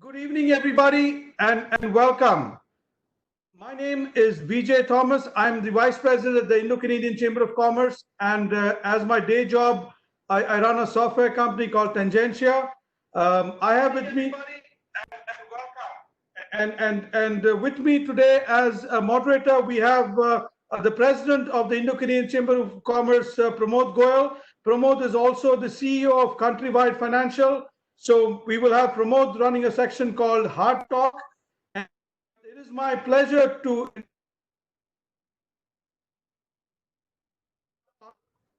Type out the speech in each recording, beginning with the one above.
Good evening, everybody, and welcome. My name is VJ Thomas. I'm the Vice President of the Indo-Canadian Chamber of Commerce, and as my day job, I run a software company called Tangentia. I have with me, and with me today as a moderator, we have the President of the Indo-Canadian Chamber of Commerce, Pramod Goyal. Pramod is also the CEO of Countrywide Financial. So we will have Pramod running a section called Hard Talk. And it is my pleasure to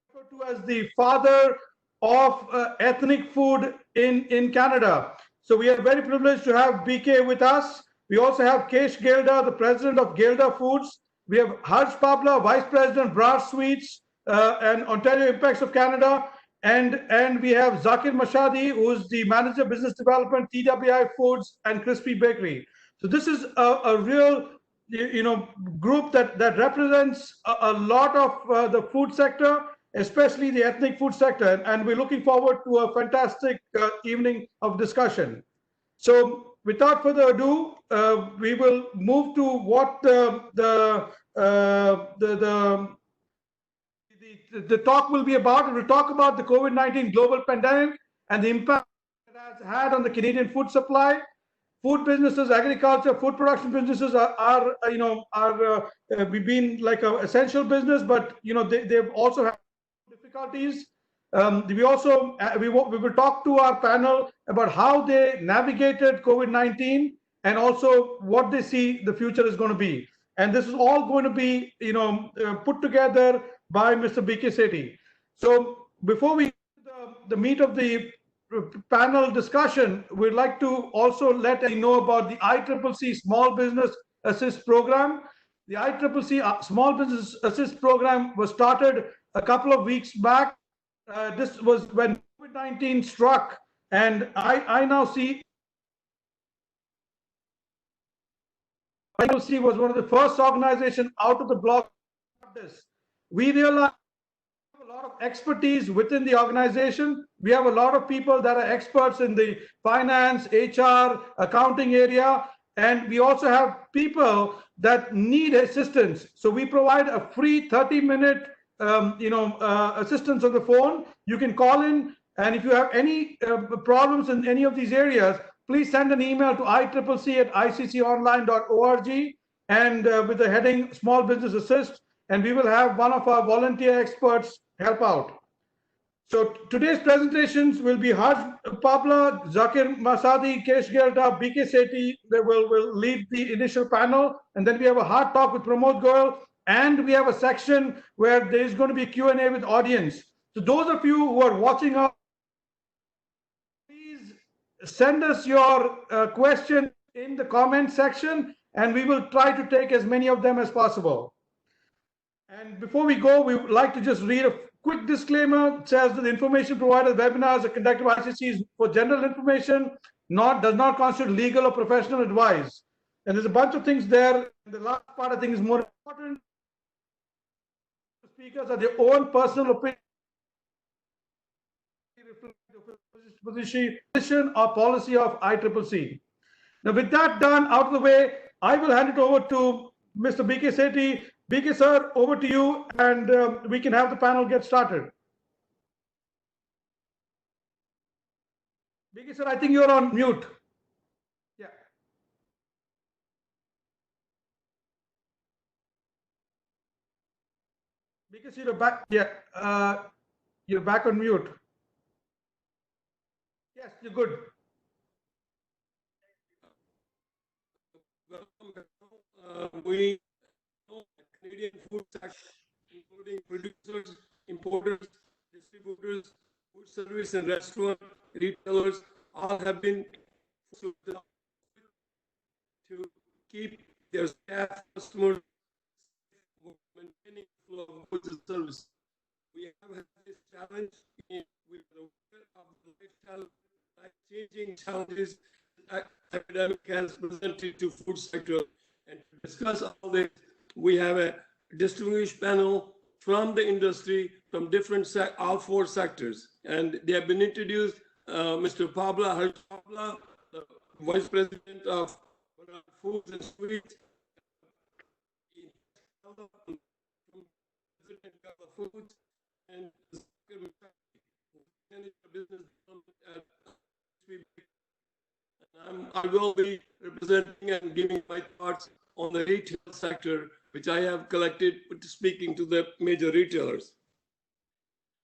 refer to as the father of ethnic food in Canada. So we are very privileged to have BK with us. We also have Kesh Gelda, the president of Gelda Foods. We have Harj Pabla, vice president, Brar Sweets and Ontario Impex of Canada. And we have Zakir Mashadi, who's the manager of business development, TWI Foods and Crispy Bakery. So this is a real, group that represents a lot of the food sector, especially the ethnic food sector. And we're looking forward to a fantastic evening of discussion. So without further ado, we will move to what the talk will be about. We'll talk about the COVID-19 global pandemic and the impact it has had on the Canadian food supply. Food businesses, agriculture, food production businesses we've been like an essential business, but they've also had difficulties. We will talk to our panel about how they navigated COVID-19 and also what they see the future is going to be. And this is all going to be put together by Mr. BK Sethi. So before we the meat of the panel discussion, we'd like to also let you know about the ICCC Small Business Assist Program. The ICCC Small Business Assist Program was started a couple of weeks back. This was when COVID-19 struck, and I now see ICCC was one of the first organizations out of the block. We realize we have a lot of expertise within the organization. We have a lot of people that are experts in the finance, HR, accounting area, and we also have people that need assistance. So we provide a free 30-minute assistance on the phone. You can call in, and if you have any problems in any of these areas, please send an email to iccc@icconline.org and with the heading Small Business Assist, and we will have one of our volunteer experts help out. So today's presentations will be Harj Pabla, Zakir Masadi, Kesh Gelda, BK Sethi. They will lead the initial panel, and then we have a hard talk with Pramod Goyal, and we have a section where there is going to be Q&A with audience. So those of you who are watching us, please send us your question in the comment section, and we will try to take as many of them as possible. And before we go, we would like to just read a quick disclaimer. It says that the information provided, webinars are conducted by ICCC for general information, does not constitute legal or professional advice. And there's a bunch of things there. The last part I think is more important. Speakers are their own personal opinion, position or policy of ICCC. Now, with that done out of the way, I will hand it over to Mr. BK Sethi. BK sir, over to you, and we can have the panel get started. BK sir, I think you're on mute. Yeah. BK sir, you're back. Yeah, you're back on mute. Yes, you're good. We know Canadian food sector, including producers, importers, distributors, food service and restaurant retailers, all have been to keep their staff, customers, maintaining the flow of goods and service. We have had this challenge with the lifestyle, life-changing challenges that epidemic has presented to food sector. And to discuss all this, we have a distinguished panel from the industry, from different all four sectors. And they have been introduced, Mr. Pabla, Harj Pabla, the Vice President of Foods and Sweets, President of Foods, and business development at I will be representing and giving my thoughts on the retail sector, which I have collected speaking to the major retailers.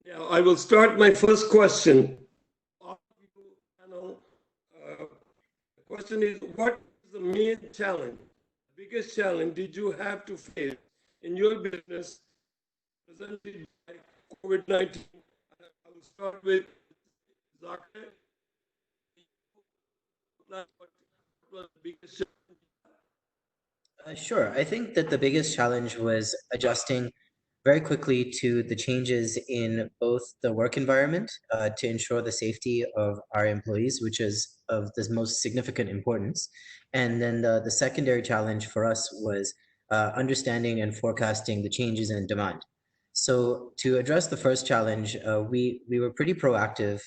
Yeah, I will start my first question. The question is, what is the main challenge, biggest challenge did you have to face in your business presented by COVID-19? I will start with Zakir. What was the biggest challenge? Sure. I think that the biggest challenge was adjusting very quickly to the changes in both the work environment to ensure the safety of our employees, which is of the most significant importance. And then the secondary challenge for us was understanding and forecasting the changes in demand. So to address the first challenge, we were pretty proactive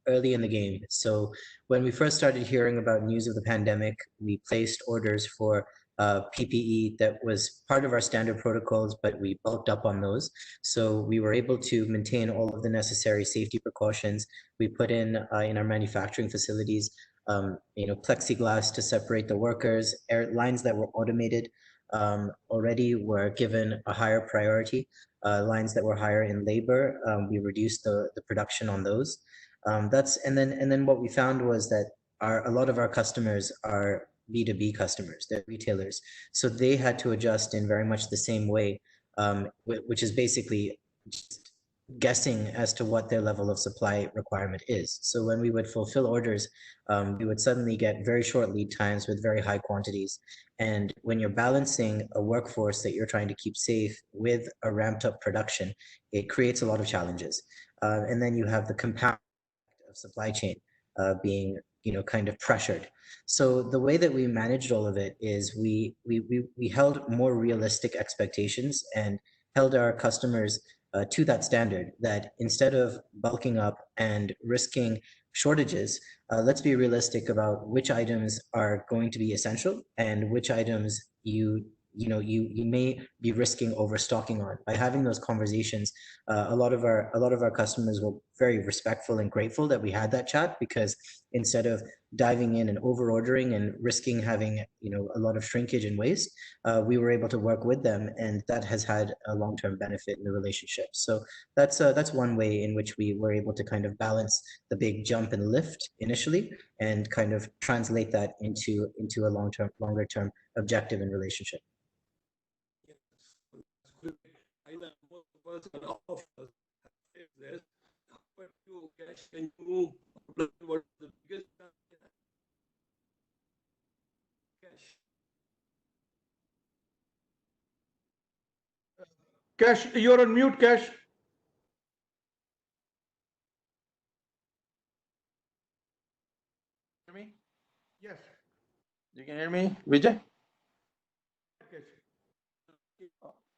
early in the game. So when we first started hearing about news of the pandemic, we placed orders for PPE that was part of our standard protocols, but we bulked up on those. So we were able to maintain all of the necessary safety precautions. We put in our manufacturing facilities, plexiglass to separate the workers. Air lines that were automated already were given a higher priority. Lines that were higher in labor, we reduced the production on those. And then what we found was that a lot of our customers are B2B customers, they're retailers. So they had to adjust in very much the same way, which is basically just guessing as to what their level of supply requirement is. So when we would fulfill orders, we would suddenly get very short lead times with very high quantities. And when you're balancing a workforce that you're trying to keep safe with a ramped up production, it creates a lot of challenges. And then you have the compound of supply chain being kind of pressured. So the way that we managed all of it is we held more realistic expectations and held our customers to that standard, that instead of bulking up and risking shortages, let's be realistic about which items are going to be essential and which items you may be risking overstocking on. By having those conversations, a lot of our customers were very respectful and grateful that we had that chat, because instead of diving in and over ordering and risking having a lot of shrinkage and waste, we were able to work with them, and that has had a long-term benefit in the relationship. So that's one way in which we were able to kind of balance the big jump and lift initially and kind of translate that into a longer term objective and relationship. I know most of us and all of us have this. But you guys, can you what the biggest cash? Cash, you're on mute, Cash. Hear me? Yes. You can hear me, Vijay? Cash.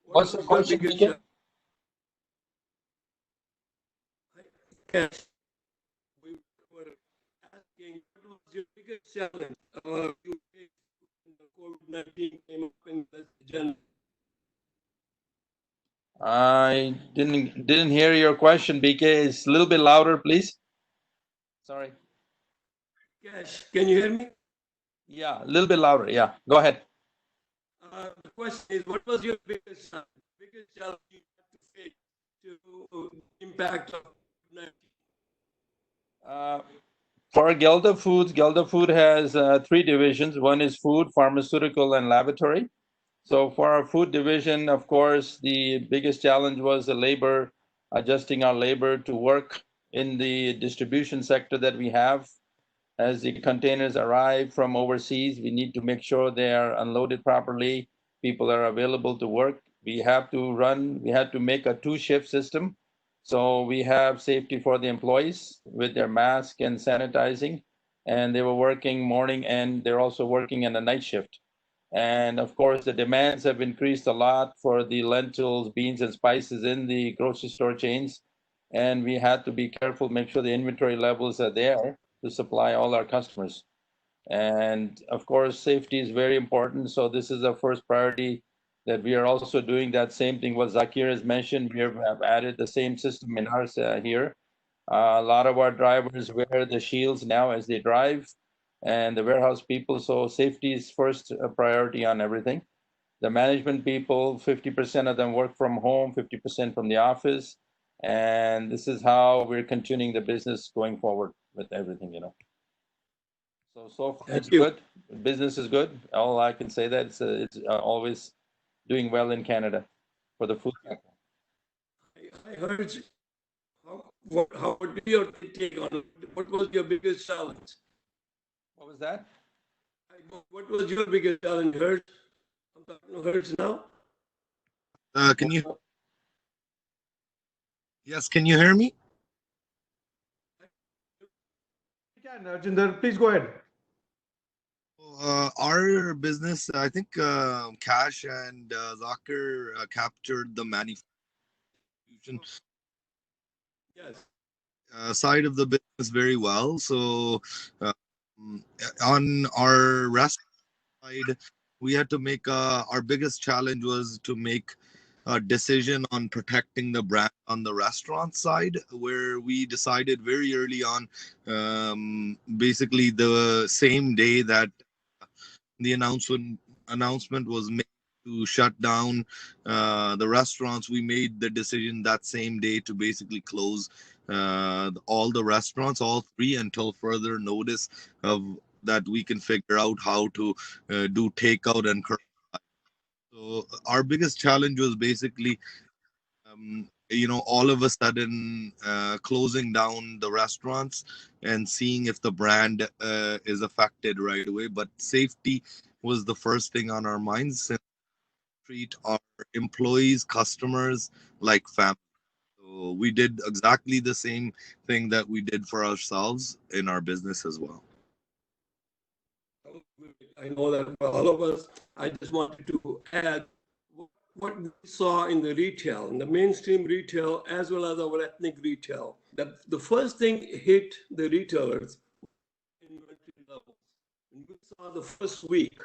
What's the question, Vijay? Cash. We were asking what was your biggest challenge you faced when the COVID-19 came up in this agenda? I didn't hear your question, BK. It's a little bit louder, please. Sorry. Cash, can you hear me? Yeah, a little bit louder. Yeah, go ahead. The question is, what was your biggest challenge? Biggest challenge you had to face to impact of COVID-19? For Gelda Food has three divisions. One is food, pharmaceutical, and laboratory. So for our food division, of course, the biggest challenge was the labor, adjusting our labor to work in the distribution sector that we have. As the containers arrive from overseas, we need to make sure they are unloaded properly, people are available to work. We had to make a two-shift system. So we have safety for the employees with their mask and sanitizing, and they were working morning and they're also working in a night shift. And of course, the demands have increased a lot for the lentils, beans, and spices in the grocery store chains. And we had to be careful, make sure the inventory levels are there to supply all our customers. And of course, safety is very important. So this is the first priority that we are also doing that same thing what Zakir has mentioned. We have added the same system in ours here. A lot of our drivers wear the shields now as they drive, and the warehouse people. So safety is first priority on everything. The management people, 50% of them work from home, 50% from the office. And this is how we're continuing the business going forward with everything, So far it's Thank you. good. Business is good. All I can say that it's always doing well in Canada for the food sector. I heard how would be your take on it? What was your biggest challenge? What was that? What was your biggest challenge, Harj? I'm talking to Harj now. Can you? Yes, can you hear me? You can, Jinder, please go ahead. Our business, I think, Cash and Zakir captured the manufacturing Yes. side of the business very well. So, on our restaurant side, we had to make our biggest challenge was to make a decision on protecting the brand on the restaurant side, where we decided very early on, basically the same day that the announcement was made to shut down the restaurants. We made the decision that same day to basically close all the restaurants, all three, until further notice of that we can figure out how to do takeout and so our biggest challenge was basically all of a sudden closing down the restaurants and seeing if the brand is affected right away. But safety was the first thing on our minds, and treat our employees, customers like family. So we did exactly the same thing that we did for ourselves in our business as well. I know that for all of us. I just wanted to add what we saw in the retail, in the mainstream retail, as well as our ethnic retail. The first thing hit the retailers, inventory levels. And we saw the first week,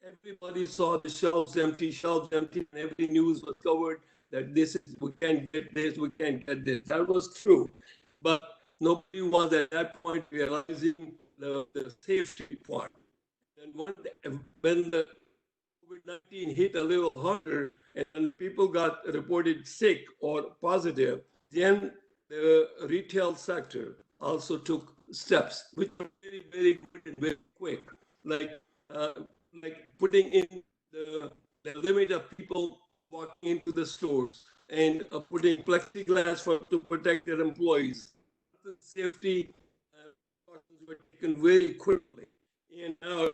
everybody saw the shelves empty, and every news was covered that we can't get this, we can't get this. That was true. But nobody was at that point realizing the safety part. And when the COVID-19 hit a little harder and people got reported sick or positive, then the retail sector also took steps, which were very, very good and very quick, like putting in the limit of people walking into the stores and putting plexiglass to protect their employees. The safety precautions were taken very quickly. And now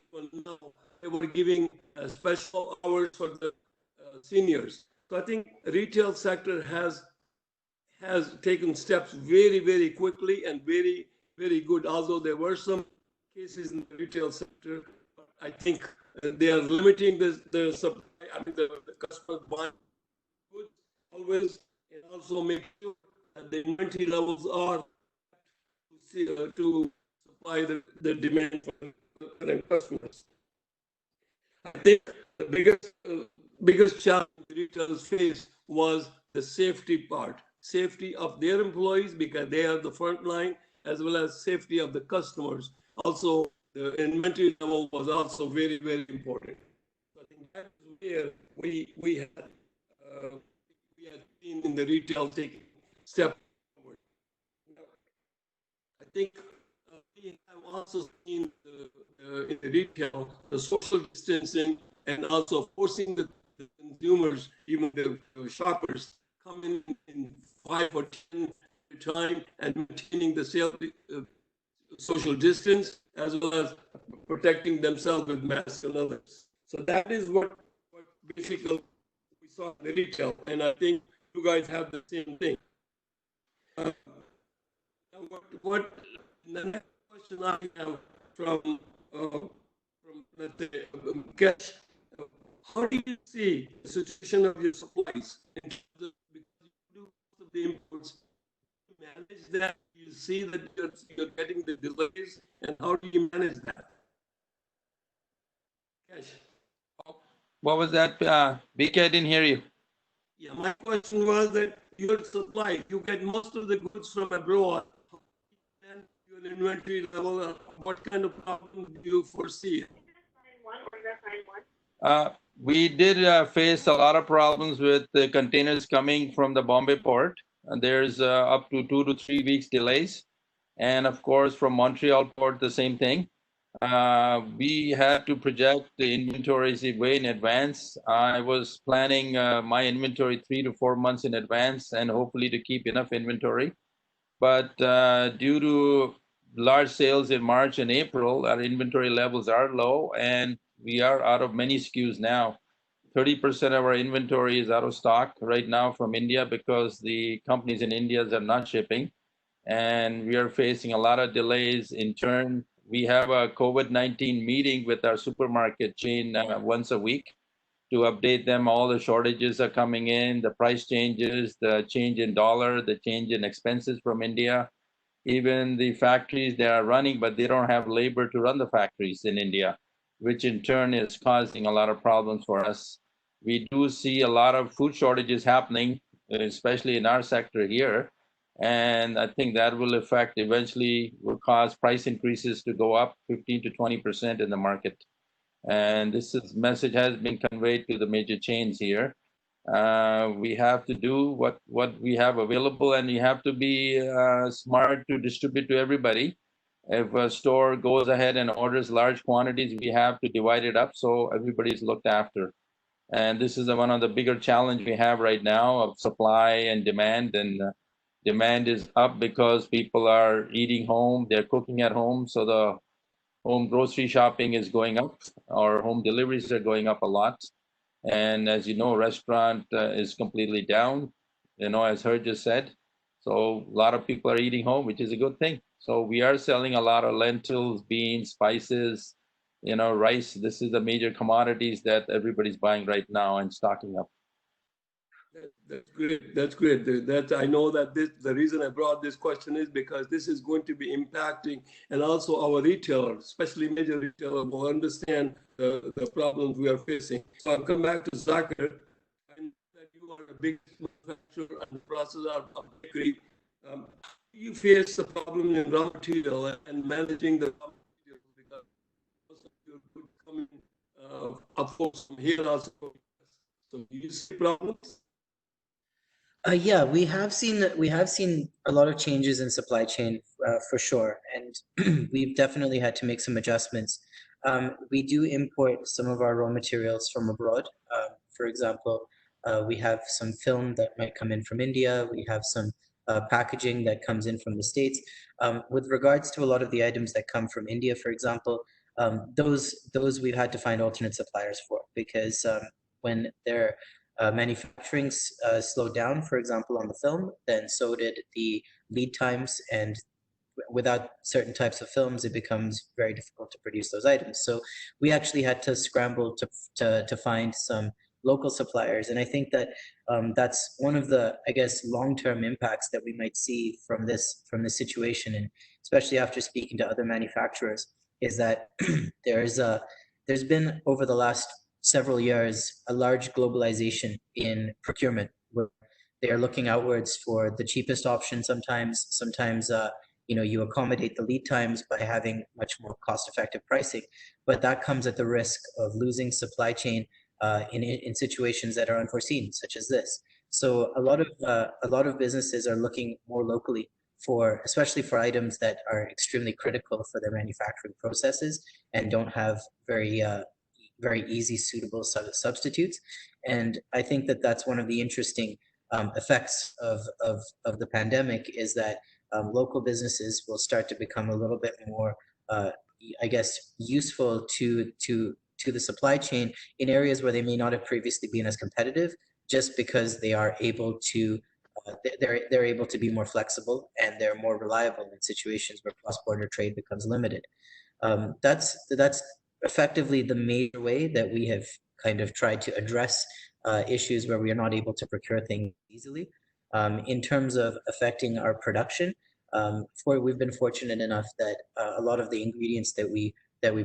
they were giving special hours for the seniors. So I think retail sector has taken steps very, very quickly and very, very good. Although there were some cases in the retail sector, but I think they are limiting the supply. I mean, the customers buying goods always, and also make sure that the inventory levels are to supply the demand for the current customers. I think the biggest challenge retailers faced was the safety part, safety of their employees because they are the front line, as well as safety of the customers. Also, the inventory level was also very, very important. So I think that's where we had seen in the retail taking step forward. I think we have also seen in the retail the social distancing and also forcing the consumers, even the shoppers, come in 5 or 10 at a time and maintaining the social distance as well as protecting themselves with masks and others. So that is what basically we saw in the retail, and I think you guys have the same thing. What the next question I have from let's say Kesh, how do you see the situation of your supplies in terms of, because you do most of the imports, you manage that? You see that you're getting the delays, and how do you manage that? What was that? BK, I didn't hear you. Yeah, my question was that your supply, you get most of the goods from abroad, and your inventory level, what kind of problem do you foresee? We did face a lot of problems with the containers coming from the Bombay port. And there's up to 2 to 3 weeks delays. And of course, from Montreal port, the same thing. We had to project the inventories way in advance. I was planning my inventory 3 to 4 months in advance and hopefully to keep enough inventory. But due to large sales in March and April, our inventory levels are low and we are out of many SKUs now. 30% of our inventory is out of stock right now from India because the companies in India are not shipping. And we are facing a lot of delays. In turn, we have a COVID-19 meeting with our supermarket chain once a week to update them. All the shortages are coming in, the price changes, the change in dollar, the change in expenses from India. Even the factories, they are running, but they don't have labor to run the factories in India, which in turn is causing a lot of problems for us. We do see a lot of food shortages happening, especially in our sector here. And I think that will affect, eventually will cause price increases to go up 15 to 20% in the market. And message has been conveyed to the major chains here. We have to do what we have available, and you have to be smart to distribute to everybody. If a store goes ahead and orders large quantities, we have to divide it up so everybody's looked after. And this is one of the bigger challenge we have right now of supply and demand. And demand is up because people are eating home, they're cooking at home, so the home grocery shopping is going up, or home deliveries are going up a lot. And as you know, restaurant is completely down, as Harj just said. So a lot of people are eating home, which is a good thing. So we are selling a lot of lentils, beans, spices, rice. This is the major commodities that everybody's buying right now and stocking up. That's great. That's great. I know that the reason I brought this question is because this is going to be impacting, and also our retailers, especially major retailers, will understand the problems we are facing. So I'll come back to Zakir. I know that you are a big manufacturer and processor of bakery. You face the problem in raw material and managing the raw material because most of your food coming up from here also. So do you see problems? Yeah, we have seen a lot of changes in supply chain for sure, and we've definitely had to make some adjustments. We do import some of our raw materials from abroad. For example, we have some film that might come in from India. We have some packaging that comes in from the States. With regards to a lot of the items that come from India, for example, those we've had to find alternate suppliers for, because when they're manufacturing slowed down, for example, on the film, then so did the lead times, and without certain types of films, it becomes very difficult to produce those items. So we actually had to scramble to find some local suppliers, and I think that that's one of the, I guess, long-term impacts that we might see from this situation, and especially after speaking to other manufacturers, is that there's been over the last several years a large globalization in procurement, where they are looking outwards for the cheapest option. Sometimes you accommodate the lead times by having much more cost-effective pricing, but that comes at the risk of losing supply chain in situations that are unforeseen, such as this. So a lot of businesses are looking more locally especially for items that are extremely critical for their manufacturing processes and don't have very easy, suitable substitutes. And I think that that's one of the interesting effects of the pandemic, is that local businesses will start to become a little bit more, I guess, useful to the supply chain in areas where they may not have previously been as competitive, just because they are able to, they're able to be more flexible, and they're more reliable in situations where cross-border trade becomes limited. That's effectively the major way that we have kind of tried to address issues where we are not able to procure things easily. In terms of affecting our production, we've been fortunate enough that a lot of the ingredients that we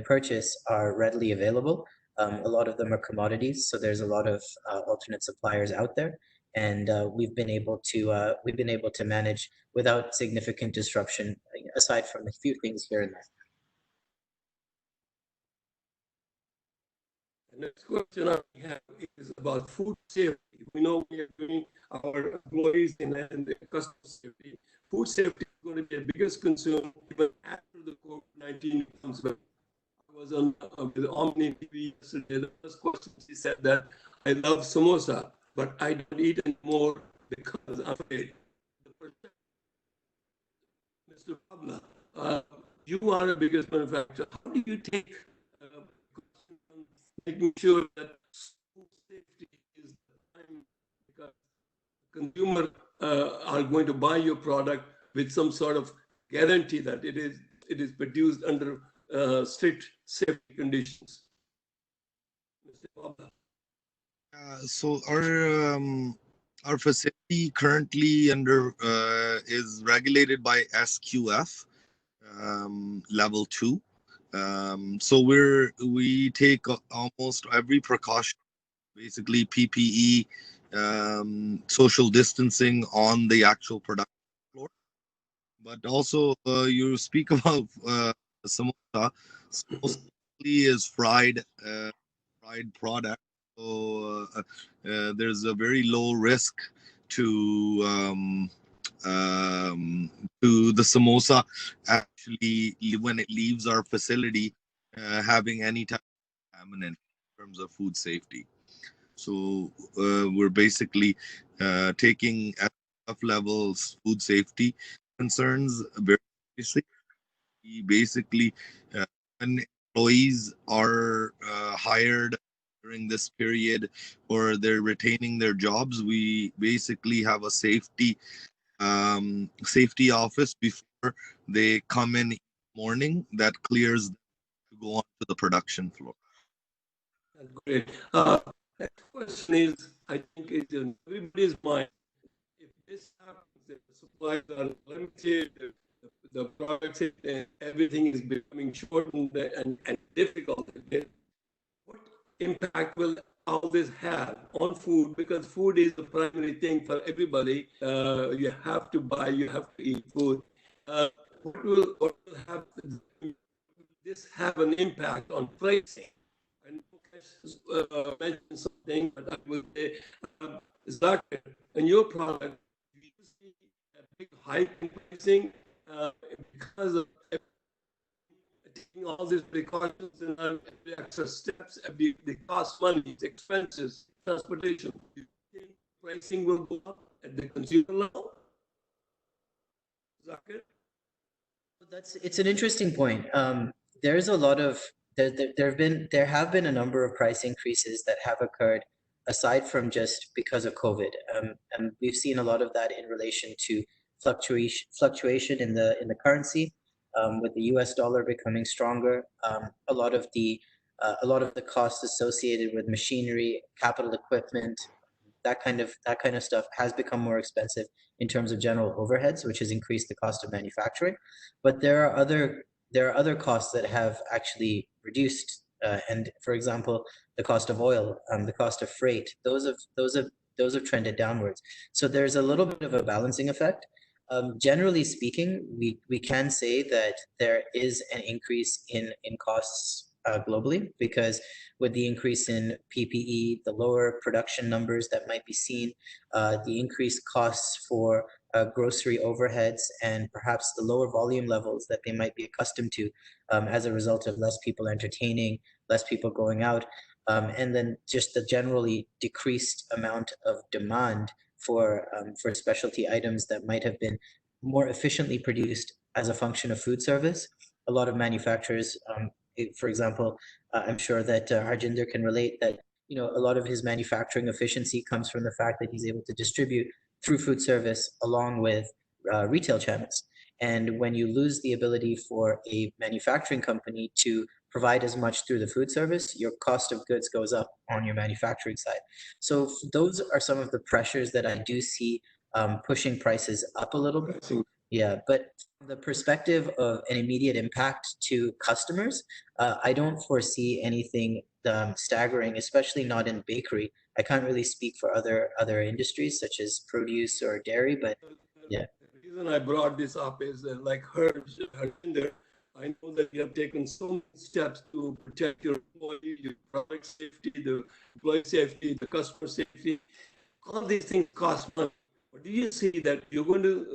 purchase are readily available. A lot of them are commodities, so there's a lot of alternate suppliers out there, and we've been able to manage without significant disruption, aside from a few things here and there. The next question I have is about food safety. We know we are doing our employees and the customer safety. Food safety is going to be the biggest concern even after the COVID-19 comes back. I was on with Omni TV yesterday. The first question she said that I love samosa, but I don't eat anymore because I'm afraid. Mr. Pabla, you are the biggest manufacturer. How do you take making sure that food safety is the prime, because consumers are going to buy your product with some sort of guarantee that it is produced under strict safety conditions. Mr. Pabla. So our facility currently is regulated by SQF level 2. So we take almost every precaution, basically PPE, social distancing on the actual production floor. But also, you speak about samosa. Samosa is fried product, so there's a very low risk to the samosa actually when it leaves our facility having any type of contaminant in terms of food safety. So we're basically taking SF levels food safety concerns very seriously. We basically, when employees are hired during this period or they're retaining their jobs, we basically have a safety office before they come in morning that clears them to go on to the production floor. That's great. Next question is, I think it's in everybody's mind. If this happens, if the supplies are limited, the products and everything is becoming short and difficult, what impact will all this have on food? Because food is the primary thing for everybody. You have to buy, you have to eat food. What will this have an impact on pricing? And mention something, but I will say, Zakir, in your product, do you see a big hike in pricing because of taking all these precautions and the extra steps? They cost money, it's expenses, transportation. Do you think pricing will go up at the consumer level? Zakir? It's an interesting point. There's a lot of there have been a number of price increases that have occurred aside from just because of COVID. And we've seen a lot of that in relation to fluctuation in the currency, with the US dollar becoming stronger. A lot of the costs associated with machinery, capital equipment, that kind of stuff has become more expensive in terms of general overheads, which has increased the cost of manufacturing. But there are other costs that have actually reduced. And for example, the cost of oil, the cost of freight, those have trended downwards. So there's a little bit of a balancing effect. Generally speaking, we can say that there is an increase in costs globally, because with the increase in PPE, the lower production numbers that might be seen, the increased costs for grocery overheads, and perhaps the lower volume levels that they might be accustomed to as a result of less people entertaining, less people going out, and then just the generally decreased amount of demand for specialty items that might have been more efficiently produced as a function of food service. A lot of manufacturers, for example, I'm sure that Harjinder can relate that, a lot of his manufacturing efficiency comes from the fact that he's able to distribute through food service along with retail channels. And when you lose the ability for a manufacturing company to provide as much through the food service, your cost of goods goes up on your manufacturing side. So those are some of the pressures that I do see pushing prices up a little bit. Yeah, but from the perspective of an immediate impact to customers, I don't foresee anything staggering, especially not in bakery. I can't really speak for other industries such as produce or dairy, but yeah. The reason I brought this up is that, like Harjinder, I know that you have taken so many steps to protect your employee, your product safety, the employee safety, the customer safety. All these things cost money. But do you see that you're going to,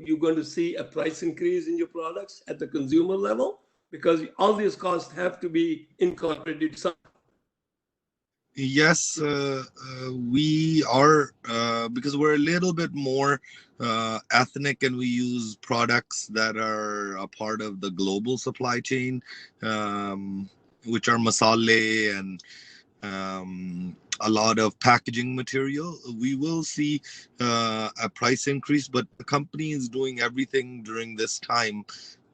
you're going to see a price increase in your products at the consumer level? Because all these costs have to be incorporated somehow. Yes, we are because we're a little bit more ethnic, and we use products that are a part of the global supply chain, which are masale and a lot of packaging material. We will see a price increase, but the company is doing everything during this time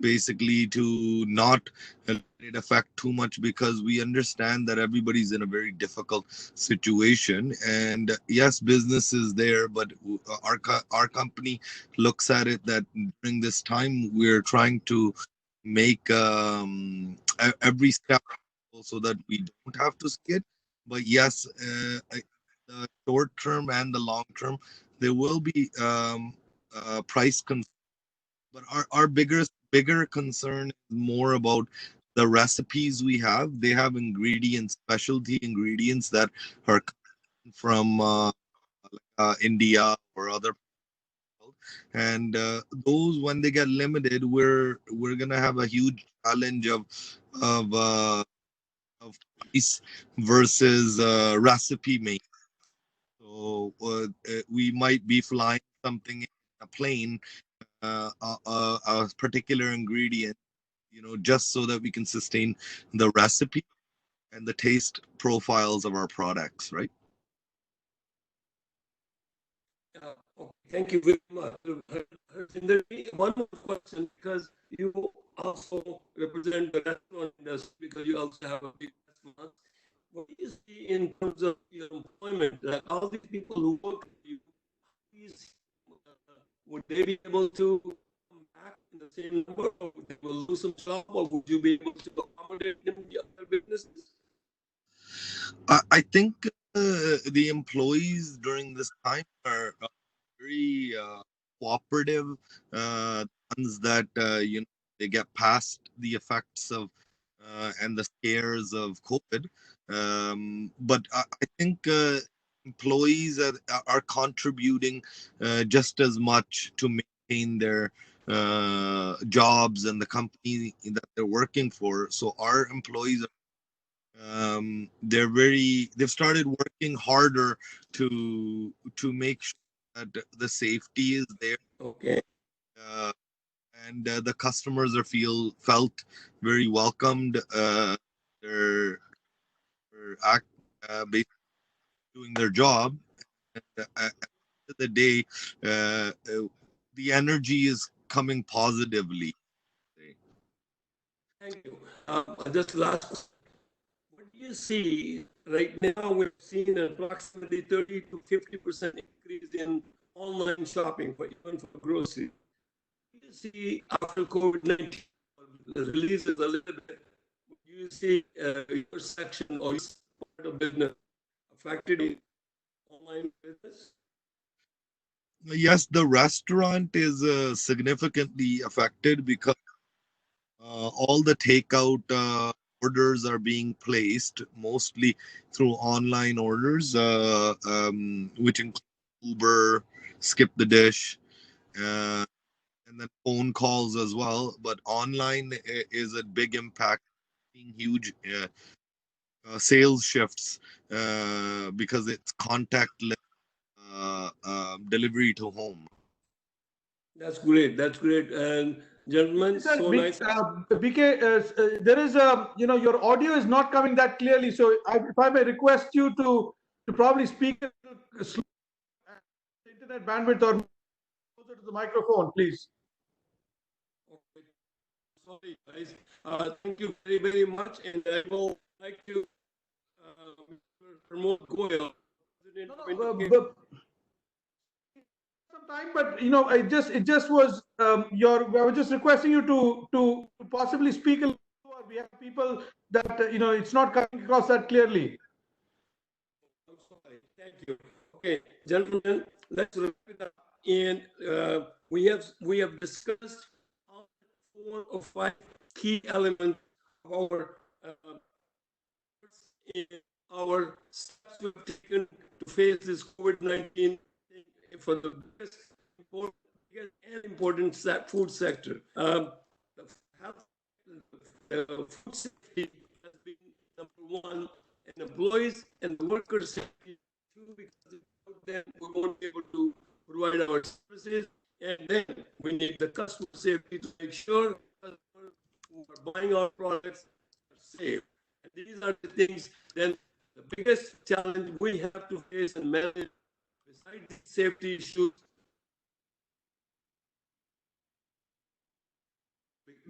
basically to not let it affect too much, because we understand that everybody's in a very difficult situation. And yes, business is there, but our company looks at it that during this time we're trying to make every step so that we don't have to see it. But yes, the short term and the long term, there will be price concern. But our bigger concern is more about the recipes we have. They have ingredients, specialty ingredients that are coming from India or other people. And those, when they get limited, we're gonna have a huge challenge of uh, of price versus recipe making. So we might be flying something in a plane, a particular ingredient, just so that we can sustain the recipe and the taste profiles of our products, right? Okay, thank you very much. Harjinder, one more question, because you also represent the restaurant industry, because you also have a big restaurant. What do you see in terms of your employment? Like all these people who work with you, would they be able to come back in the same number, or they will lose some job, or would you be able to accommodate them in other businesses? I think the employees during this time are very cooperative, ones that they get past the effects of and the scares of COVID. But I think employees are contributing just as much to maintain their jobs and the company that they're working for. So our employees, they've started working harder to make sure that the safety is there. Okay. uh, and the customers are felt very welcomed. They're basically doing their job. And at the end of the day, the energy is coming positively. Thank you. Just last question. What do you see right now? We're seeing an approximately 30 to 50% increase in online shopping, for even for groceries. Do you see after COVID-19 releases a little bit, do you see your section or your part of business affected in online business? Yes, the restaurant is significantly affected because all the takeout orders are being placed mostly through online orders, which include Uber, Skip the Dish, uh, and then phone calls as well. But online is a big impact, seeing huge sales shifts because it's contactless delivery to home. That's great. That's great. And gentlemen, Sir, so nice. BK, there is a, your audio is not coming that clearly. So if I may request you to probably speak a little slow, internet bandwidth, or closer to the microphone, please. Okay. Sorry, guys. Thank you very, very much. And I will like to promote Goyal. President of Indo-Canada. Some time, but it just was I was just requesting you to possibly speak a little slower we have people that, it's not coming across that clearly. I'm sorry. Thank you. Okay, gentlemen, let's wrap it up. And we have discussed all 4 or 5 key elements of in our steps we've taken to face this COVID-19 for the best important food sector. The health, the food safety has been number one, and employees and the workers safety too, because without them we won't be able to provide our services. And then we need the customer safety to make sure customers who are buying our products are safe. And these are the things. Then the biggest challenge we have to face and manage, besides safety issues,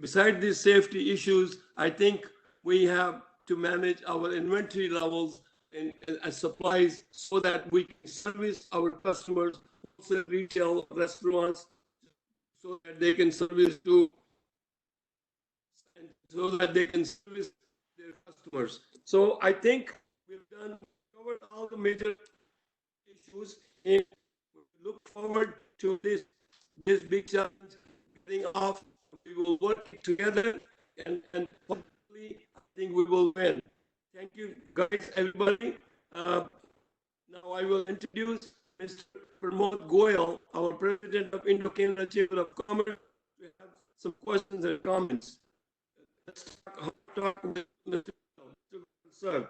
beside these safety issues, I think we have to manage our inventory levels and supplies so that we can service our customers, also retail restaurants, so that they can service their customers. So I think we've covered all the major issues, and we look forward to this big challenge getting off. We will work together, and hopefully, I think we will win. Thank you, guys, everybody. Now I will introduce Mr. Pramod Goyal, our president of Indo-Canada Chamber of Commerce, to have some questions and comments. Let's talk with Mr. Sir.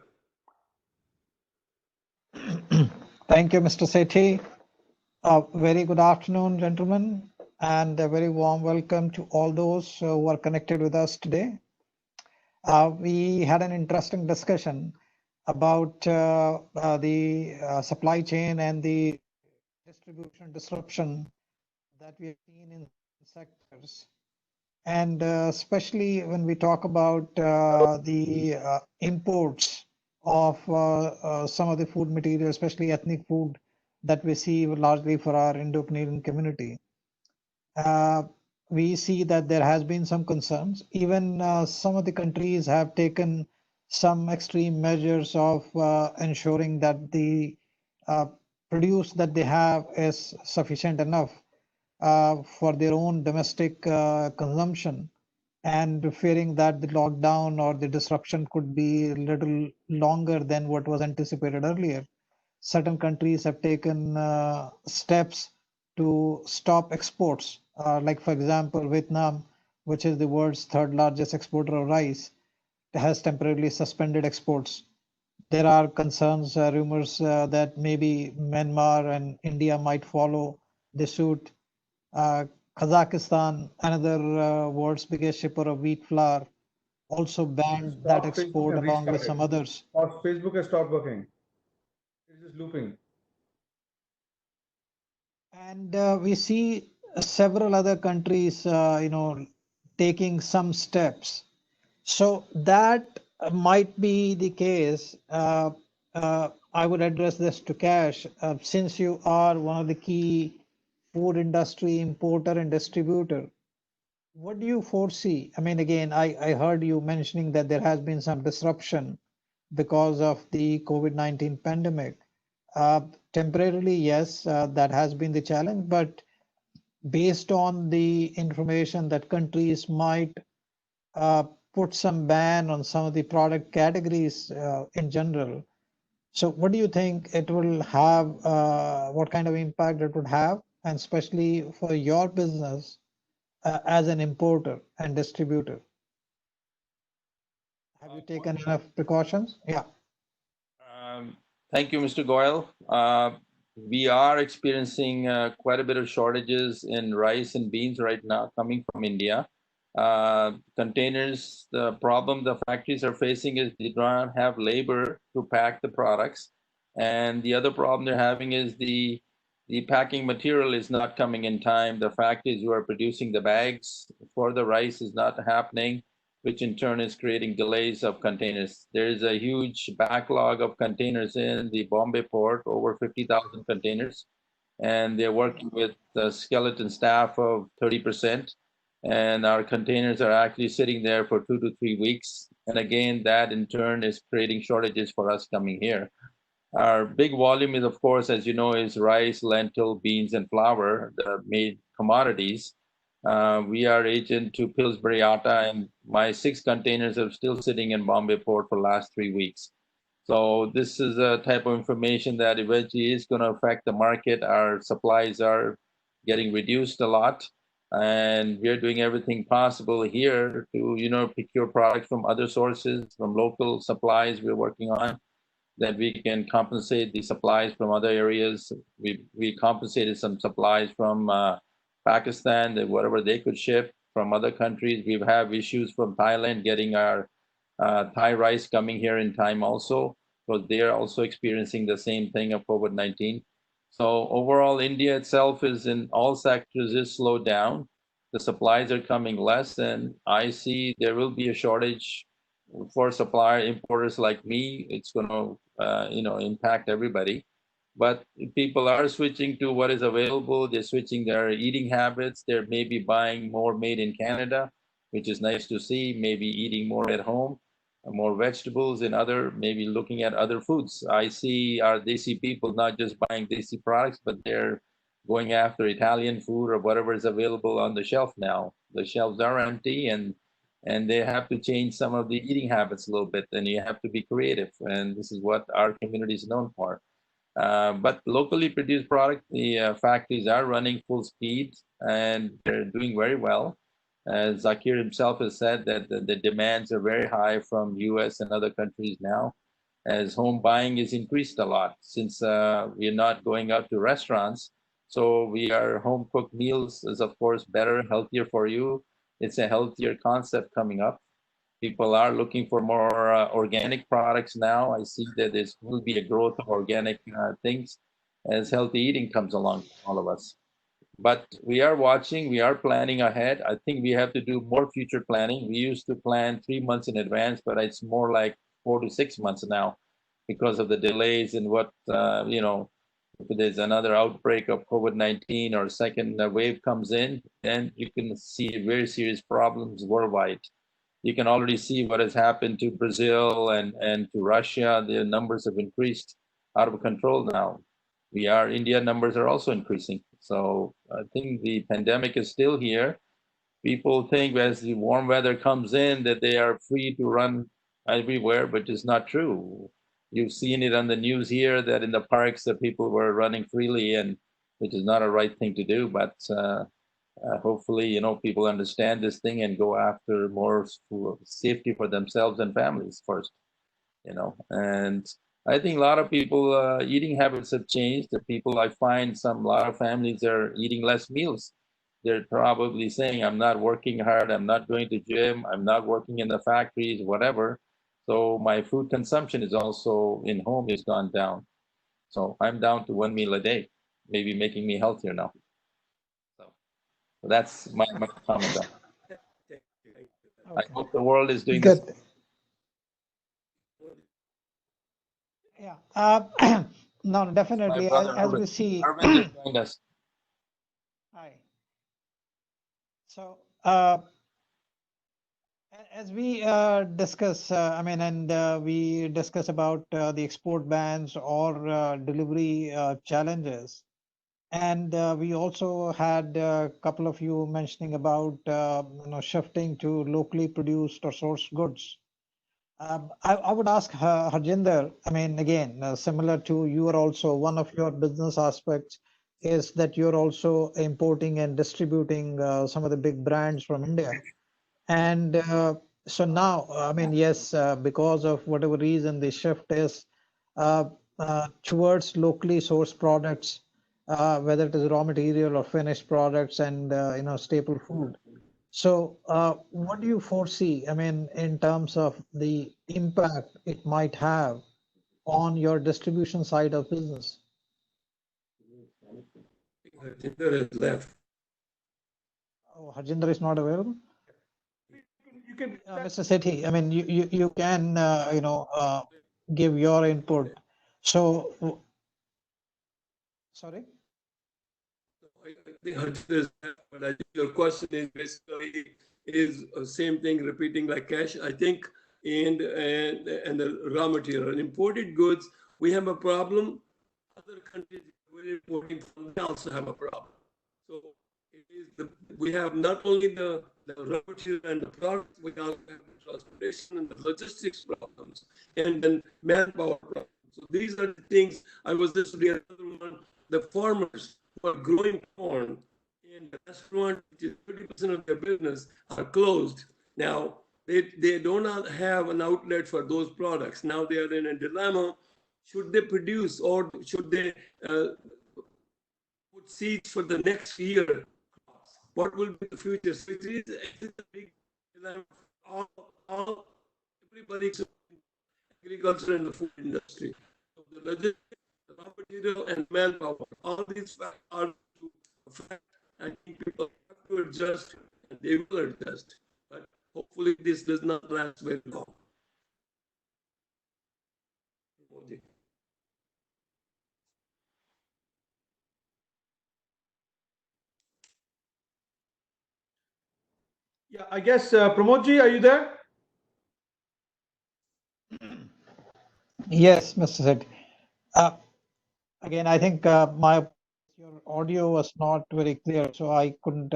Thank you, Mr. Sethi. A very good afternoon, gentlemen, and a very warm welcome to all those who are connected with us today. We had an interesting discussion about the supply chain and the distribution disruption that we have seen in sectors. And especially when we talk about the imports of some of the food material, especially ethnic food that we see largely for our Indo-Canadian community. We see that there has been some concerns. Even some of the countries have taken some extreme measures of ensuring that the produce that they have is sufficient enough for their own domestic consumption, and fearing that the lockdown or the disruption could be a little longer than what was anticipated earlier. Certain countries have taken steps to stop exports. Like, for example, Vietnam, which is the world's third largest exporter of rice, has temporarily suspended exports. There are concerns, rumors that maybe Myanmar and India might follow the suit. Kazakhstan, another world's biggest shipper of wheat flour, also banned that export along with some others. Facebook has stopped working. It's just looping. And we see several other countries, taking some steps. So that might be the case. I would address this to Cash. Since you are one of the key food industry importer and distributor, what do you foresee? I mean, again, I heard you mentioning that there has been some disruption because of the COVID-19 pandemic. Temporarily, yes, that has been the challenge, but based on the information that countries might put some ban on some of the product categories in general. So what do you think it will have, what kind of impact it would have, and especially for your business as an importer and distributor? Have you taken enough precautions? Yeah. Thank you, Mr. Goyal. We are experiencing quite a bit of shortages in rice and beans right now coming from India. Containers, the problem the factories are facing is they do not have labor to pack the products. And the other problem they're having is the packing material is not coming in time. The factories who are producing the bags for the rice is not happening, which in turn is creating delays of containers. There is a huge backlog of containers in the Bombay port, over 50,000 containers, and they're working with a skeleton staff of 30%. and our containers are actually sitting there for 2 to 3 weeks. And again, that in turn is creating shortages for us coming here. Our big volume is, of course, as you know, is rice, lentil, beans, and flour, the main commodities. We are agent to Pillsbury Atta, and my 6 containers are still sitting in Bombay port for the last 3 weeks. So this is a type of information that eventually is going to affect the market. Our supplies are getting reduced a lot, and we're doing everything possible here to, procure products from other sources, from local supplies we're working on, that we can compensate the supplies from other areas. We compensated some supplies from Pakistan, that whatever they could ship from other countries. We have issues from Thailand getting our Thai rice coming here in time also, because they're also experiencing the same thing of COVID-19. So overall, India itself is in all sectors is slowed down. The supplies are coming less, and I see there will be a shortage for supplier importers like me. It's going to impact everybody. But people are switching to what is available. They're switching their eating habits. They're maybe buying more made in Canada, which is nice to see. Maybe eating more at home, more vegetables, and maybe looking at other foods. I see our Desi people not just buying Desi products, but they're going after Italian food or whatever is available on the shelf now. The shelves are empty, and they have to change some of the eating habits a little bit, and you have to be creative. And this is what our community is known for. But locally produced product, the factories are running full speed, and they're doing very well. As Zakir himself has said, that the demands are very high from US and other countries now, as home buying is increased a lot, since we're not going out to restaurants. So home cooked meals is, of course, better, healthier for you. It's a healthier concept coming up. People are looking for more organic products now. I see that there will be a growth of organic things as healthy eating comes along for all of us. But we are watching, we are planning ahead. I think we have to do more future planning. We used to plan 3 months in advance, but it's more like 4 to 6 months now because of the delays and if there's another outbreak of COVID-19 or second wave comes in, then you can see very serious problems worldwide. You can already see what has happened to Brazil and to Russia. The numbers have increased out of control now. India numbers are also increasing. So I think the pandemic is still here. People think as the warm weather comes in that they are free to run everywhere, but it's not true. You've seen it on the news here that in the parks that people were running freely, and which is not a right thing to do. But hopefully, people understand this thing and go after more safety for themselves and families first. And I think a lot of people eating habits have changed. The people I find a lot of families are eating less meals. They're probably saying, I'm not working hard, I'm not going to gym, I'm not working in the factories, whatever. So my food consumption is also in home has gone down. So I'm down to 1 meal a day, maybe making me healthier now. So that's my comment on it. Okay. I hope the world is doing Good. this. Yeah. No, definitely. My brother As we Arvind. see. Arvind just joined us. Hi. So, as we discuss, we discuss about the export bans or delivery challenges. And we also had a couple of you mentioning about shifting to locally produced or sourced goods. I would ask Harjinder, again, similar to you are also one of your business aspects is that you're also importing and distributing some of the big brands from India. And so now, yes, because of whatever reason, the shift is towards locally sourced products, whether it is raw material or finished products and, staple food. So what do you foresee, in terms of the impact it might have on your distribution side of business? Harjinder has left. Oh, Harjinder is not available? You can Mr. Sethi, you can, give your input. So, sorry? think Harj is, but I think your question is basically is same thing repeating like cash. I think and the raw material and imported goods, we have a problem. Other countries we're importing from, they also have a problem. So it is we have not only the raw material and the products, we also have the transportation and the logistics problems, and then manpower problems. So these are the things. I was just the other one. The farmers who are growing corn in the restaurant, which is 30% of their business, are closed. Now, they do not have an outlet for those products. Now they are in a dilemma. Should they produce or should they put seeds for the next year? What will be the future? So it is a big dilemma for all everybody, agriculture and the food industry. So the logistics, the raw material and manpower, all these factors are to affect. I think people have to adjust and they will adjust. But hopefully this does not last very long. Yeah, I guess Pramodji, are you there? Yes, Mr. Sethi. Again, I think your audio was not very clear, so I couldn't,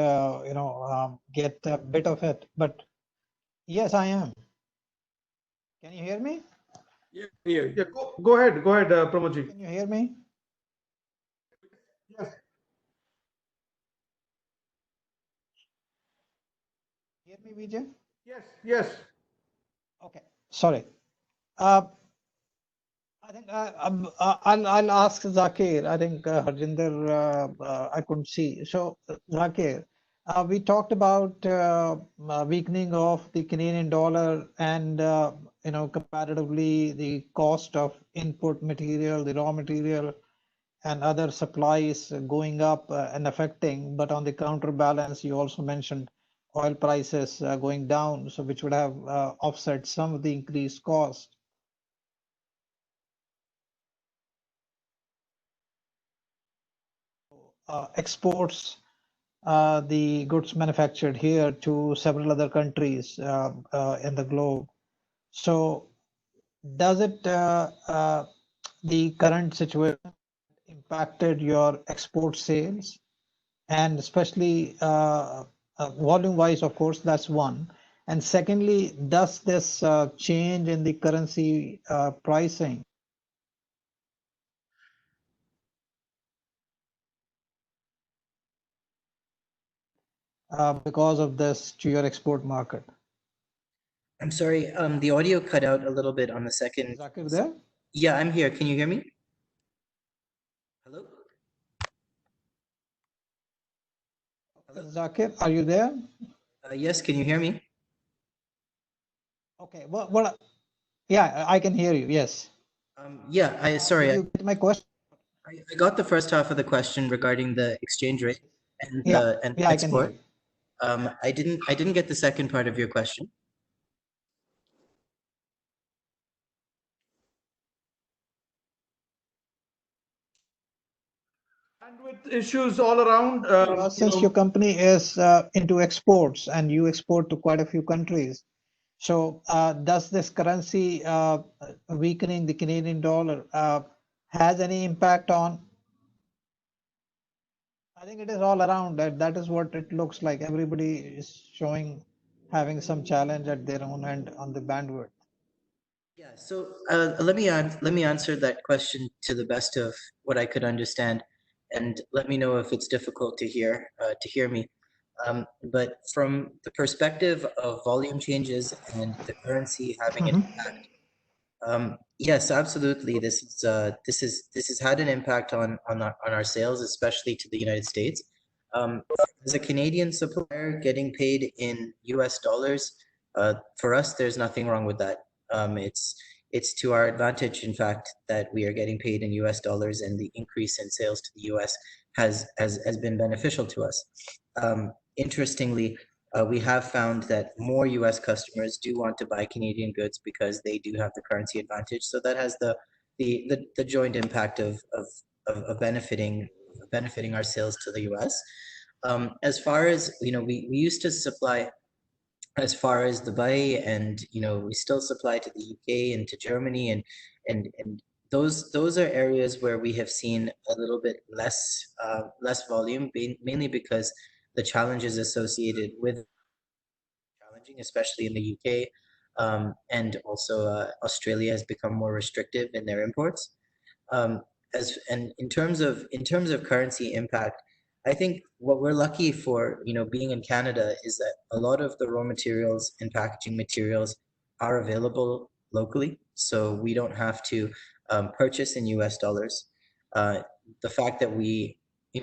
get a bit of it. But yes, I am. Can you hear me? Yeah, Yeah, go ahead, Pramodji. Can you hear me? Yes. Hear me, Vijay? Yes. Okay, sorry. I think I'll ask Zakir. I think Harjinder I couldn't see. So Zakir, we talked about weakening of the Canadian dollar and comparatively the cost of input material, the raw material, and other supplies going up and affecting. But on the counterbalance, you also mentioned oil prices going down, so which would have offset some of the increased cost. Exports the goods manufactured here to several other countries in the globe. So, does it the current situation impacted your export sales, and especially volume-wise? Of course, that's one. And secondly, does this change in the currency pricing because of this to your export market? I'm sorry, the audio cut out a little bit on the second. Zakir there? Yeah, I'm here. Can you hear me? Hello? Zakir, are you there? Yes, can you hear me? Okay, well, yeah, I can hear you. Yes. Yeah, sorry, Did you get my question? I got the first half of the question regarding the exchange rate and Yeah, and yeah, I can hear export. you. I didn't get the second part of your question. Bandwidth issues all around. Since your company is into exports and you export to quite a few countries, so does this currency weakening the Canadian dollar has any impact on? I think it is all around that. That is what it looks like. Everybody is showing having some challenge at their own end on the bandwidth. Yeah, so let me answer that question to the best of what I could understand, and let me know if it's difficult to hear me. But from the perspective of volume changes and the currency having an impact, yes, absolutely. This has had an impact on our sales, especially to the United States. As a Canadian supplier, getting paid in U.S. dollars, for us, there's nothing wrong with that. It's to our advantage, in fact, that we are getting paid in U.S. dollars, and the increase in sales to the U.S. has been beneficial to us. Interestingly, we have found that more U.S. customers do want to buy Canadian goods because they do have the currency advantage. So that has the joint impact of benefiting our sales to the U.S. As far as, we used to supply as far as Dubai, and we still supply to the UK and to Germany, and those are areas where we have seen a little bit less volume, mainly because the challenges associated with challenging, especially in the UK, and also Australia has become more restrictive in their imports. And in terms of currency impact, I think what we're lucky for, being in Canada, is that a lot of the raw materials and packaging materials are available locally, so we don't have to purchase in US dollars. The fact that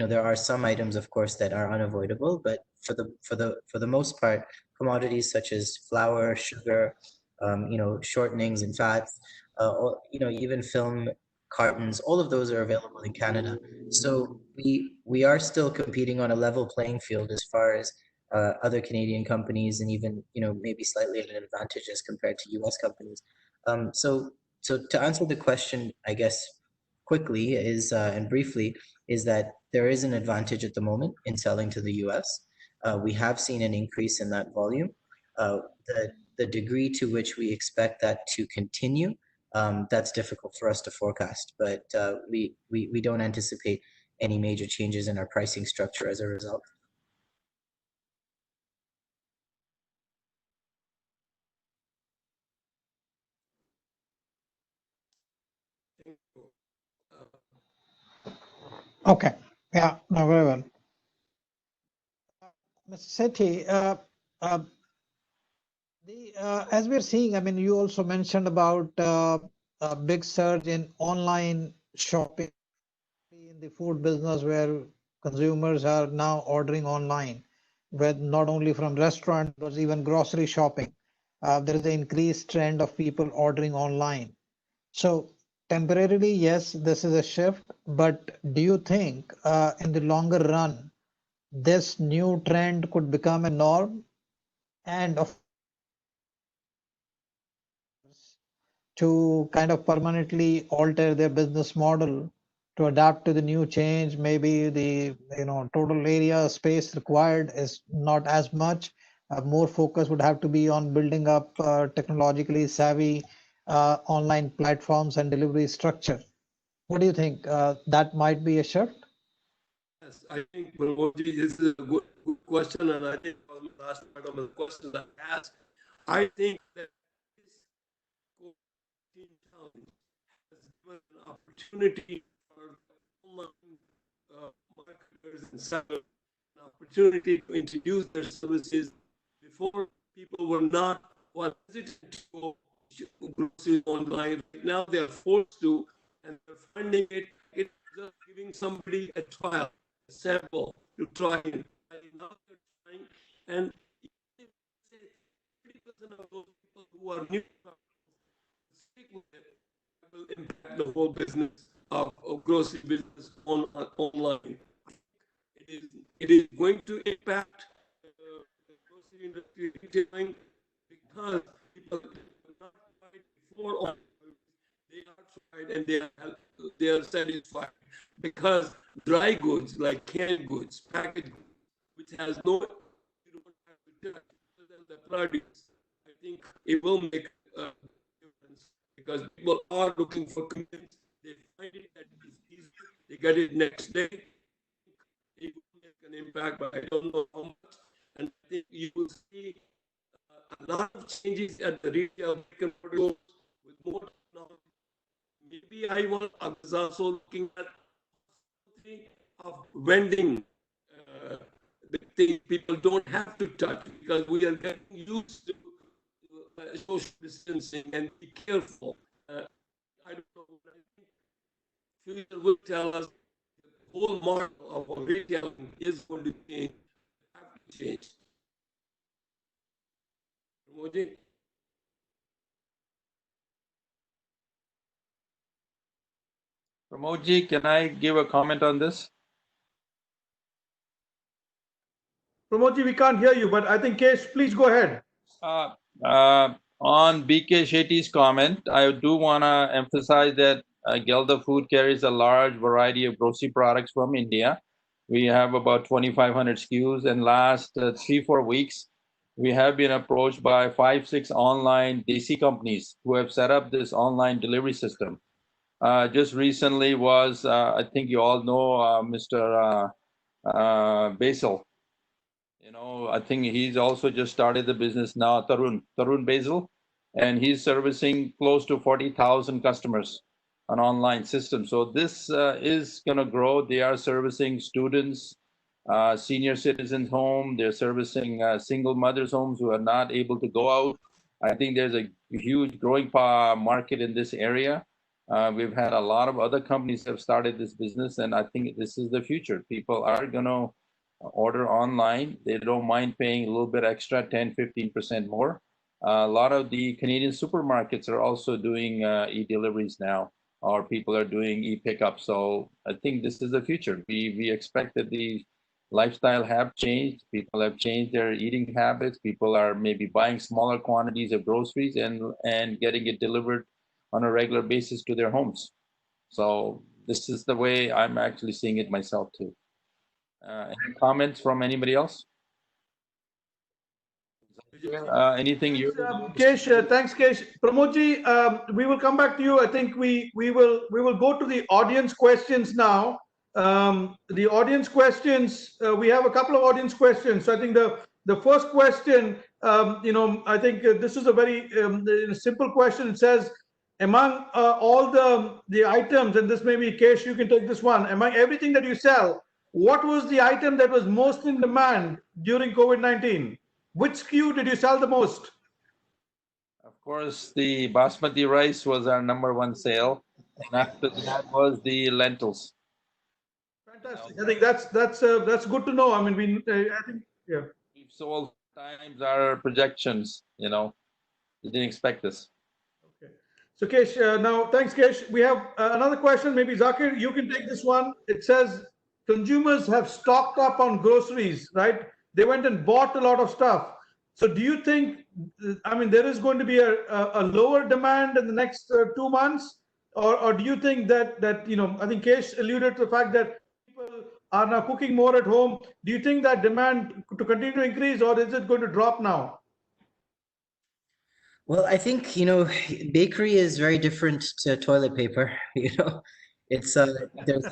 there are some items, of course, that are unavoidable, but for the most part, commodities such as flour, sugar, shortenings and fats, or even film cartons, all of those are available in Canada. So we are still competing on a level playing field as far as other Canadian companies, and even maybe slightly at an advantage as compared to US companies. So to answer the question, I guess quickly is and briefly, is that there is an advantage at the moment in selling to the US. We have seen an increase in that volume. The degree to which we expect that to continue, that's difficult for us to forecast, but we don't anticipate any major changes in our pricing structure as a result. Okay. Yeah, no, very well. Mr. Sethi, as we're seeing, I mean, you also mentioned about a big surge in online shopping in the food business, where consumers are now ordering online, with not only from restaurants but even grocery shopping. There is an increased trend of people ordering online. So temporarily, yes, this is a shift, but do you think in the longer run, this new trend could become a norm? And of to kind of permanently alter their business model to adapt to the new change. Maybe the total area space required is not as much. More focus would have to be on building up technologically savvy online platforms and delivery structure. What do you think? That might be a shift? Yes, I think Pramodji, this is a good question, and I think was the last part of the question that I asked. I think that this COVID-19 challenge has given an opportunity for online marketers and sellers an opportunity to introduce their services. Before, people were hesitant to go groceries online. Right now, they are forced to, and they're finding it's just giving somebody a trial, a sample to try it. Now they're trying, and 30% of those people who are new sticking it will impact the whole business of grocery business online. It is going to impact the grocery industry retailing, because people have not tried before on they are tried and they are satisfied, because dry goods like canned goods, packaged goods, which has no, you don't have to touch other than the produce. I think it will make a difference, because people are looking for convenience. They find it that it's easy. They get it next day. It will make an impact, but I don't know how much. And I think you will see a lot of changes at the retail brick-and-mortar with more technology. Maybe I was also looking at of vending the thing people don't have to touch, because we are getting used to social distancing and be careful. I don't know. I think future will tell us the whole model of retailing is going to change, have to change. Pramodji? Pramodji, can I give a comment on this? Pramodji, we can't hear you, but I think Kesh, please go ahead. On BK Shetty's comment, I do want to emphasize that Gelder Food carries a large variety of grocery products from India. We have about 2,500 SKUs, and last 3-4 weeks, we have been approached by 5-6 online DC companies who have set up this online delivery system. Just recently was, I think you all know Mr. Basil. I think he's also just started the business now, Tarun Basil, and he's servicing close to 40,000 customers on online system. So this is going to grow. They are servicing students, senior citizens home. They're servicing single mothers homes who are not able to go out. I think there's a huge growing market in this area. We've had a lot of other companies have started this business, and I think this is the future. People are going to order online. They don't mind paying a little bit extra, 10-15% more. A lot of the Canadian supermarkets are also doing e-deliveries now, or people are doing e-pickup. So I think this is the future. We expect that the lifestyle have changed. People have changed their eating habits. People are maybe buying smaller quantities of groceries and getting it delivered on a regular basis to their homes. So this is the way I'm actually seeing it myself too. Any comments from anybody else? Anything you? Kesh, thanks, Kesh. Pramodji, we will come back to you. I think we will go to the audience questions now. The audience questions, we have a couple of audience questions. So I think the first question, I think this is a very simple question. It says, among all the items, and this may be Kesh, you can take this one. Among everything that you sell, what was the item that was most in demand during COVID-19? Which SKU did you sell the most? Of course, the basmati rice was our #1 sale, and after that was the lentils. Fantastic. I think that's good to know. I mean, I think, yeah. We've sold times our projections. We didn't expect this. Okay. So Kesh, now thanks, Kesh. We have another question. Maybe Zakir, you can take this one. It says consumers have stocked up on groceries, right? They went and bought a lot of stuff. So do you think, there is going to be a lower demand in the next 2 months? Or do you think that, I think Kesh alluded to the fact that people are now cooking more at home. Do you think that demand to continue to increase, or is it going to drop now? Well, I think, bakery is very different to toilet paper. It's there's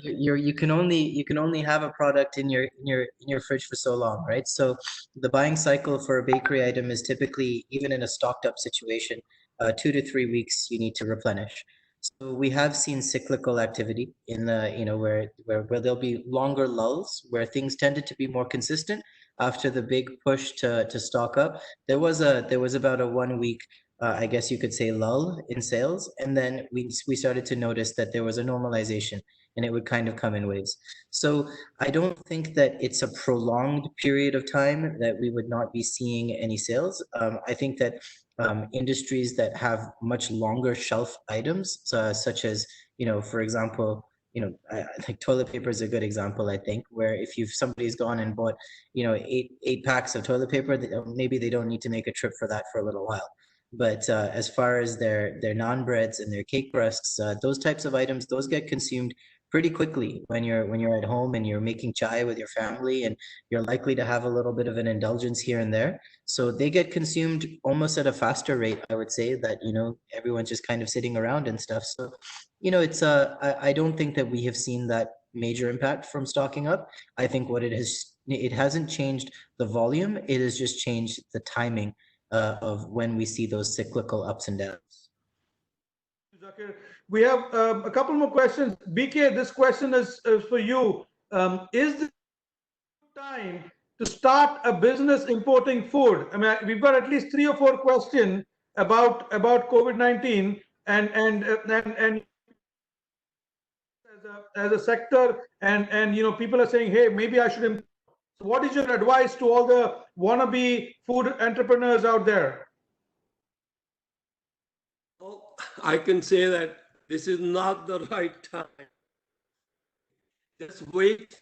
you can only have a product in your fridge for so long, right? So the buying cycle for a bakery item is typically, even in a stocked up situation, 2 to 3 weeks you need to replenish. So we have seen cyclical activity in the, where there'll be longer lulls where things tended to be more consistent after the big push to stock up. There was about a 1 week, I guess you could say, lull in sales, and then we started to notice that there was a normalization, and it would kind of come in waves. So I don't think that it's a prolonged period of time that we would not be seeing any sales. I think that industries that have much longer shelf items, such as, for example, like toilet paper is a good example, I think, where if somebody's gone and bought, 8 packs of toilet paper, maybe they don't need to make a trip for that for a little while. But as far as their naan breads and their cake rusks, those types of items, those get consumed pretty quickly when you're at home and you're making chai with your family, and you're likely to have a little bit of an indulgence here and there. So they get consumed almost at a faster rate, I would say, that, everyone's just kind of sitting around and stuff. So, it's I don't think that we have seen that major impact from stocking up. I think it hasn't changed the volume. It has just changed the timing of when we see those cyclical ups and downs. We have a couple more questions. BK, this question is for you. Is this time to start a business importing food? We've got at least 3 or 4 questions about COVID-19 and as a sector, and people are saying, hey, maybe I should. So what is your advice to all the wannabe food entrepreneurs out there? Well, I can say that this is not the right time. Just wait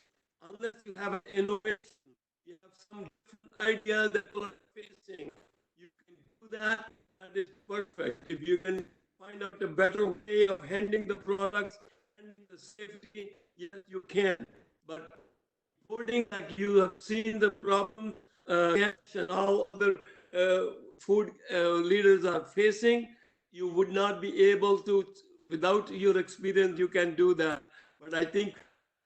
unless you have an innovation. You have some different idea that people are facing. You can do that, and it's perfect. If you can find out a better way of handling the products and the safety, yes, you can. But reporting like you have seen the problem and all other food leaders are facing, you would not be able to, without your experience, you can do that. But I think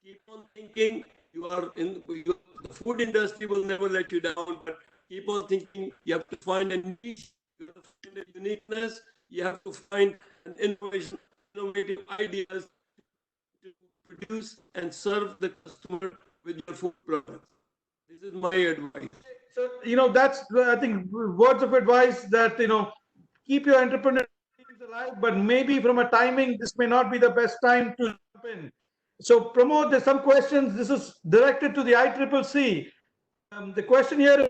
keep on thinking. The food industry will never let you down, but keep on thinking. You have to find a niche, you have to find a uniqueness, you have to find an innovative ideas to produce and serve the customer with your food products. This is my advice. So, that's, I think, words of advice that, keep your entrepreneur alive, but maybe from a timing, this may not be the best time to jump in. So, Pramod, there's some questions. This is directed to the ICCC. The question here is,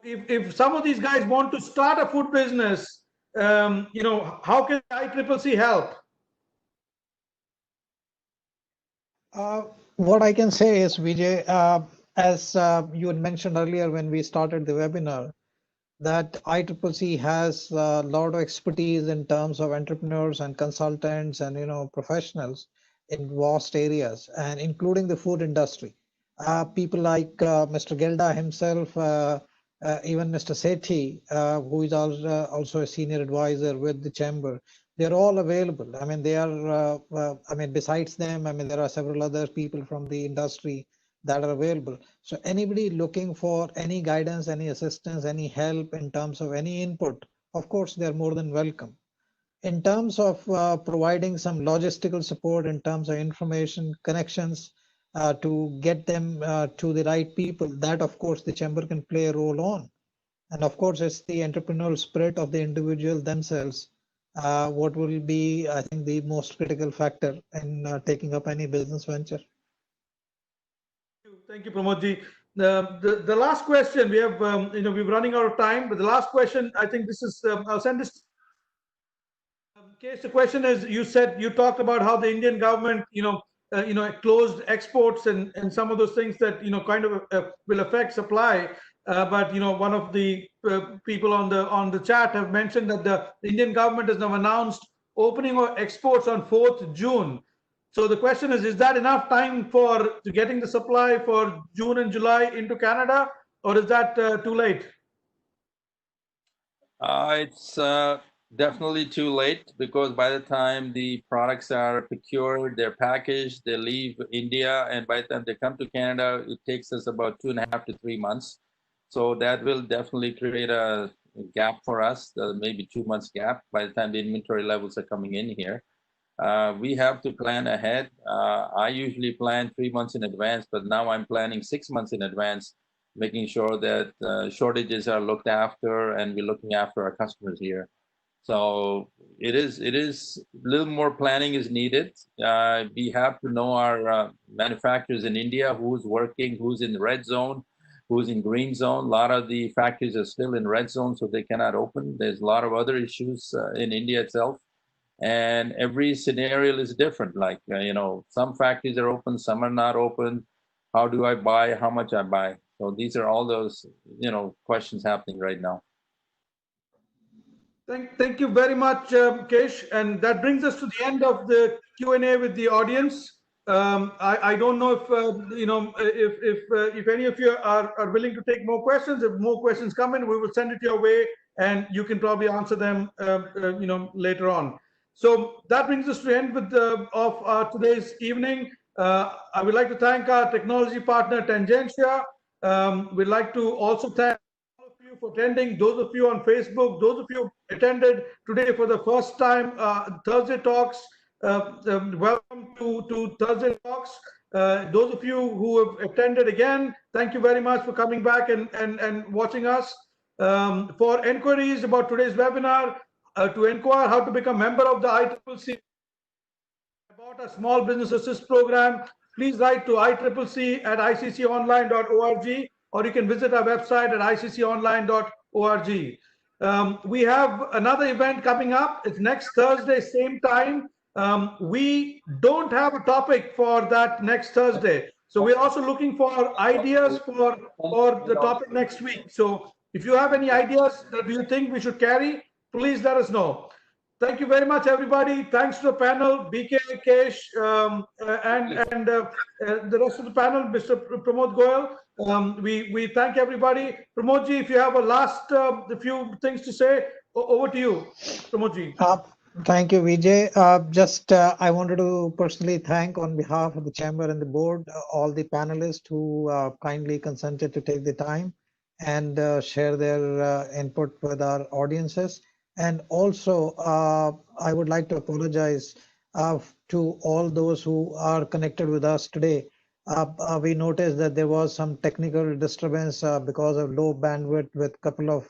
if some of these guys want to start a food business, how can ICCC help? What I can say is, Vijay, as you had mentioned earlier when we started the webinar, that ICCC has a lot of expertise in terms of entrepreneurs and consultants and professionals in vast areas, and including the food industry. People like Mr. Gelda himself, even Mr. Sethi, who is also a senior advisor with the chamber. They're all available. I mean, they are. Besides them, there are several other people from the industry that are available. So anybody looking for any guidance, any assistance, any help in terms of any input, of course, they're more than welcome. In terms of providing some logistical support, in terms of information, connections, to get them to the right people, that of course the chamber can play a role on. And of course, it's the entrepreneurial spirit of the individual themselves what will be, I think, the most critical factor in taking up any business venture. Thank you, Pramodji. The last question, we have, we're running out of time, but the last question, I think this is, I'll send this. Case, the question is, you talked about how the Indian government, closed exports and some of those things that, kind of will affect supply. But, one of the people on the chat have mentioned that the Indian government has now announced opening of exports on 4th June. So the question is that enough time for getting the supply for June and July into Canada, or is that too late? It's definitely too late, because by the time the products are procured, they're packaged, they leave India, and by the time they come to Canada, it takes us about 2.5 to 3 months. So that will definitely create a gap for us, maybe 2 months gap by the time the inventory levels are coming in here. We have to plan ahead. I usually plan 3 months in advance, but now I'm planning 6 months in advance, making sure that shortages are looked after and we're looking after our customers here. So it is a little more planning is needed. We have to know our manufacturers in India, who's working, who's in the red zone, who's in green zone. A lot of the factories are still in red zone, so they cannot open. There's a lot of other issues in India itself. And every scenario is different. Like, some factories are open, some are not open. How do I buy? How much I buy? So these are all those, questions happening right now. Thank you very much, Kesh. And that brings us to the end of the Q&A with the audience. I don't know if any of you are willing to take more questions. If more questions come in, we will send it your way, and you can probably answer them, later on. So that brings us to the end of today's evening. I would like to thank our technology partner, Tangentia. We'd like to also thank all of you for attending, those of you on Facebook, those of you attended today for the first time, Thursday Talks. Welcome to Thursday Talks. Those of you who have attended again, thank you very much for coming back and watching us. For inquiries about today's webinar, to inquire how to become a member of the ICCC, about a small business assist program, please write to iccconline.org, or you can visit our website at icconline.org. We have another event coming up. It's next Thursday, same time. We don't have a topic for that next Thursday. So we're also looking for ideas for the topic next week. So if you have any ideas that you think we should carry, please let us know. Thank you very much, everybody. Thanks to the panel, BK, Kesh, and the rest of the panel, Mr. Pramod Goyal. We thank everybody. Pramodji, if you have a last few things to say, over to you, Pramodji. Thank you, Vijay. I wanted to personally thank on behalf of the chamber and the board, all the panelists who kindly consented to take the time and share their input with our audiences. And also, I would like to apologize to all those who are connected with us today. We noticed that there was some technical disturbance because of low bandwidth with a couple of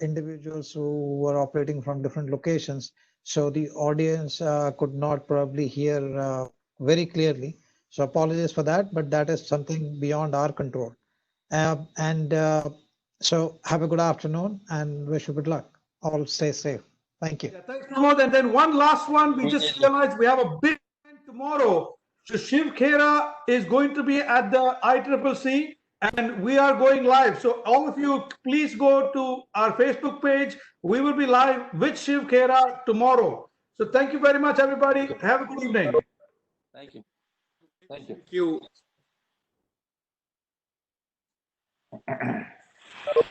individuals who were operating from different locations. So the audience could not probably hear very clearly. So apologies for that, but that is something beyond our control. So have a good afternoon and wish you good luck. All stay safe. Thank you. Yeah, thanks, Pramod. And then one last one. We just realized we have a big event tomorrow. So Shiv Khera is going to be at the ICCC and we are going live. So all of you, please go to our Facebook page. We will be live with Shiv Khera tomorrow. So thank you very much, everybody. Have a good evening. Thank you. Thank you. Thank you.